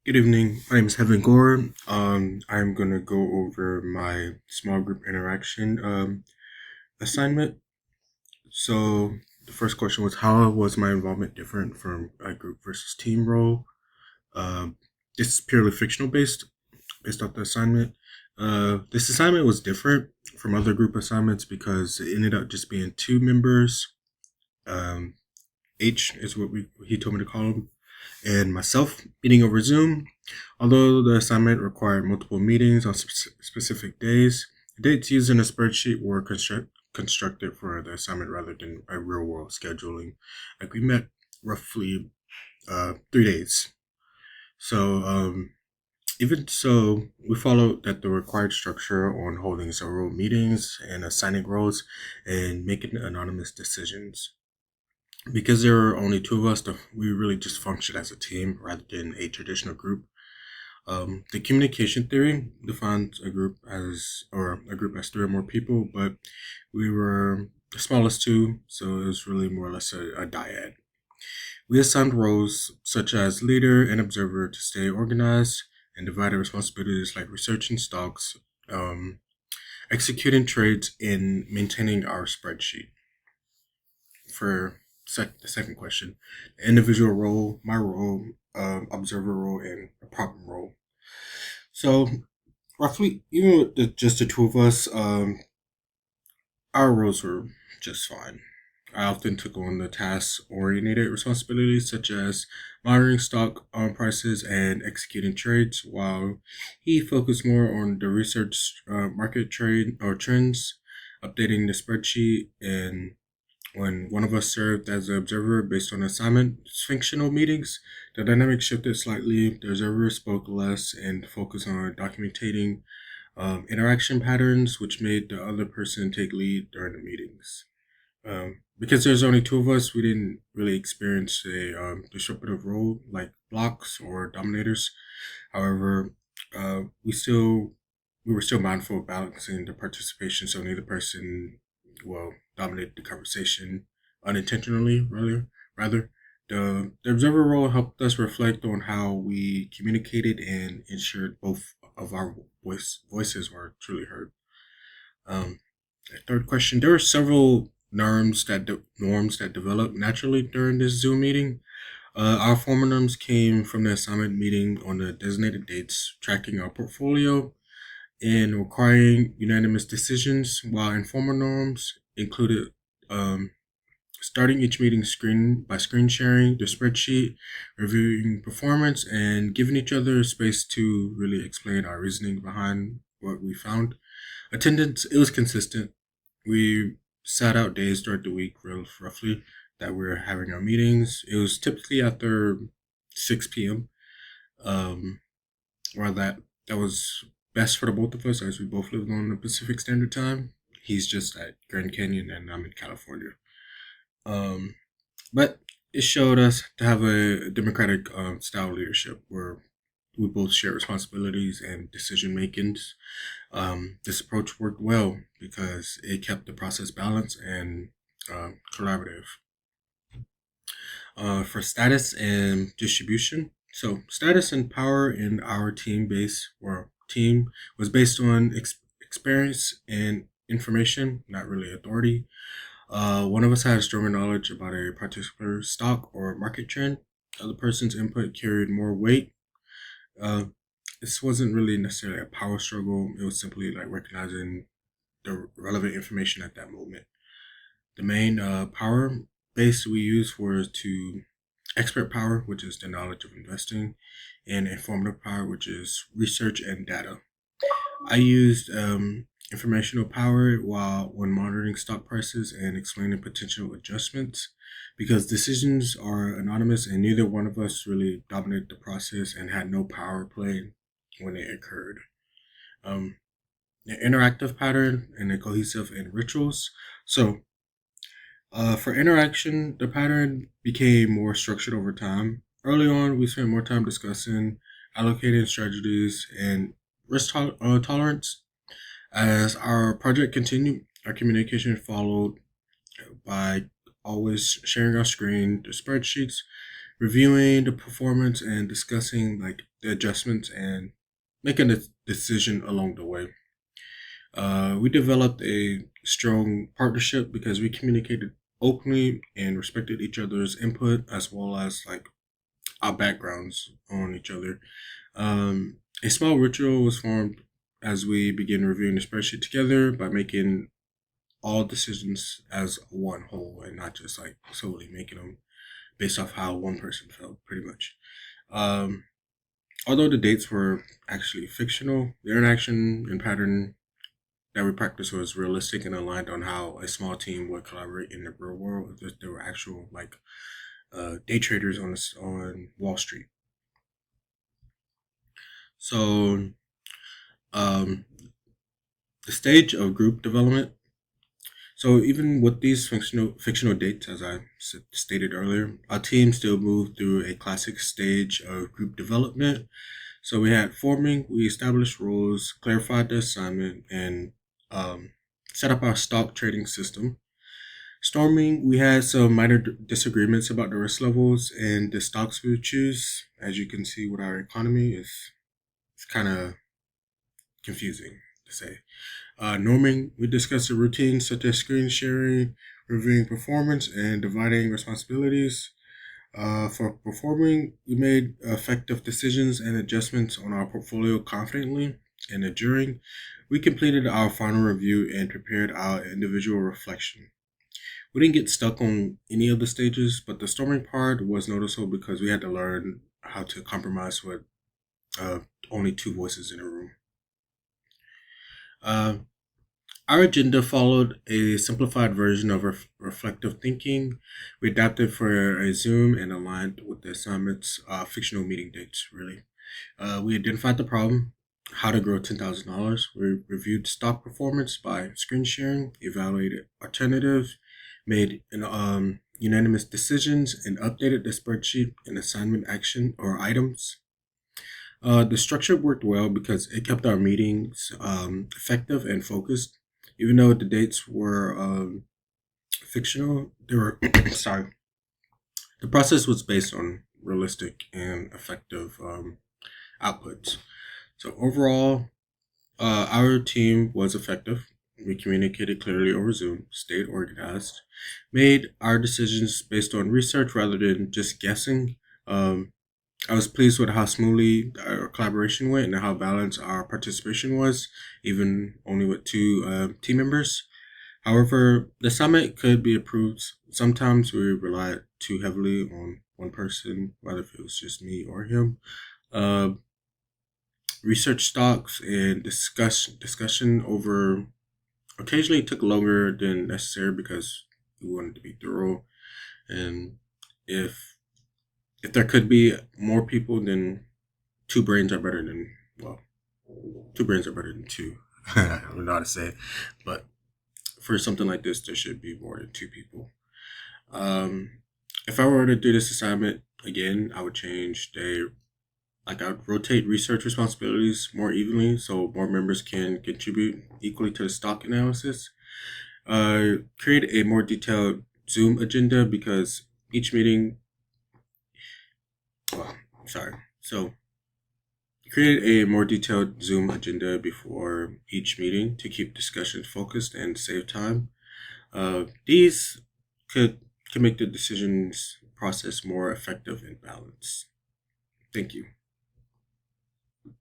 Good evening. My name is Heaven Gore. I'm gonna go over my small group interaction assignment. So the first question was, how was my involvement different from a group versus team role? Um, this is purely fictional based off the assignment. This assignment was different from other group assignments because it ended up just being two members. Um, H is what he told me to call him, and myself meeting over Zoom. Although the assignment required multiple meetings on specific days, the dates used in a spreadsheet were constructed for the assignment rather than a real world scheduling. Like we met roughly 3 days. So even so, we followed that the required structure on holding several meetings and assigning roles and making anonymous decisions. Because there were only two of us, we really just functioned as a team rather than a traditional group. The communication theory defines a group as three or more people, but we were the smallest two, so it was really more or less a dyad. We assigned roles such as leader and observer to stay organized and divided responsibilities like researching stocks, um, executing trades, and maintaining our spreadsheet. For the second question, the individual role, my role, observer role, and a problem role. So roughly, even with just the two of us, our roles were just fine. I often took on the task-oriented responsibilities such as monitoring stock prices and executing trades, while he focused more on the research market trade or trends, updating the spreadsheet, and when one of us served as the observer based on assignment functional meetings, the dynamic shifted slightly. The observer spoke less and focused on documenting interaction patterns, which made the other person take lead during the meetings. Because there's only two of us, we didn't really experience a disruptive role like blocks or dominators. However, we were still mindful of balancing the participation, so neither person dominated the conversation unintentionally. Rather, the observer role helped us reflect on how we communicated and ensured both of our voices were truly heard. Um, Third question: there were several norms that developed naturally during this Zoom meeting. Our formal norms came from the assignment meeting on the designated dates, tracking our portfolio and requiring unanimous decisions, while informal norms included um, starting each meeting screen sharing the spreadsheet, reviewing performance, and giving each other space to really explain our reasoning behind what we found. Attendance, it was consistent. We sat out days throughout the week, roughly, that we were having our meetings. It was typically after 6 p.m. Um, or that was best for the both of us as we both lived on the Pacific Standard Time. He's just at Grand Canyon and I'm in California. Um, but it showed us to have a democratic style leadership where we both share responsibilities and decision makings. This approach worked well because it kept the process balanced and collaborative. For status and distribution, so status and power in our team was based on experience and information, not really authority. One of us had stronger knowledge about a particular stock or market trend. The other person's input carried more weight. Uh, this wasn't really necessarily a power struggle. It was simply like recognizing the relevant information at that moment. The main power base we used was to expert power, which is the knowledge of investing, and informative power, which is research and data. I used informational power while when monitoring stock prices and explaining potential adjustments because decisions are anonymous and neither one of us really dominated the process and had no power play when it occurred. Um, the interactive pattern and the cohesive and rituals. So for interaction, the pattern became more structured over time. Early on, we spent more time discussing allocating strategies and tolerance. As our project continued, our communication followed by always sharing our screen, the spreadsheets, reviewing the performance and discussing like the adjustments and making a decision along the way. We developed a strong partnership because we communicated openly and respected each other's input as well as like our backgrounds on each other. A small ritual was formed as we began reviewing the spreadsheet together by making all decisions as one whole and not just like solely making them based off how one person felt, pretty much. Um, Although the dates were actually fictional, the interaction and pattern that we practiced was realistic and aligned on how a small team would collaborate in the real world. There were actual like day traders on Wall Street. So um, the stage of group development. So even with these fictional dates, as I stated earlier, our team still moved through a classic stage of group development. So we had forming, we established rules, clarified the assignment, and um, set up our stock trading system. Storming, we had some minor disagreements about the risk levels and the stocks we would choose. As you can see with our economy, it's kind of confusing to say. Norming, we discussed the routines such as screen sharing, reviewing performance, and dividing responsibilities. For performing, we made effective decisions and adjustments on our portfolio confidently and enduring. We completed our final review and prepared our individual reflection. We didn't get stuck on any of the stages, but the storming part was noticeable because we had to learn how to compromise with uh, only two voices in a room. Uh, Our agenda followed a simplified version of reflective thinking. We adapted for a Zoom and aligned with the assignment's fictional meeting dates, really. We identified the problem, how to grow $10,000. We reviewed stock performance by screen sharing, evaluated alternatives, made unanimous decisions, and updated the spreadsheet and assignment action or items. The structure worked well because it kept our meetings effective and focused. Even though the dates were fictional, they were sorry. The process was based on realistic and effective outputs. So overall, our team was effective. We communicated clearly over Zoom, stayed organized, made our decisions based on research rather than just guessing. Um, I was pleased with how smoothly our collaboration went and how balanced our participation was, even only with two team members. However, the summit could be improved. Sometimes we relied too heavily on one person, whether if it was just me or him. Uh, Research stocks and discussion over occasionally took longer than necessary because we wanted to be thorough. And if if there could be more people, then two brains are better than well, two brains are better than two. I don't know how to say it, but for something like this, there should be more than two people. Um, if I were to do this assignment again, I would change the like I would rotate research responsibilities more evenly so more members can contribute equally to the stock analysis. Create a more detailed Zoom agenda because each meeting. Well, sorry. So create a more detailed Zoom agenda before each meeting to keep discussions focused and save time. These could can make the decisions process more effective and balanced. Thank you.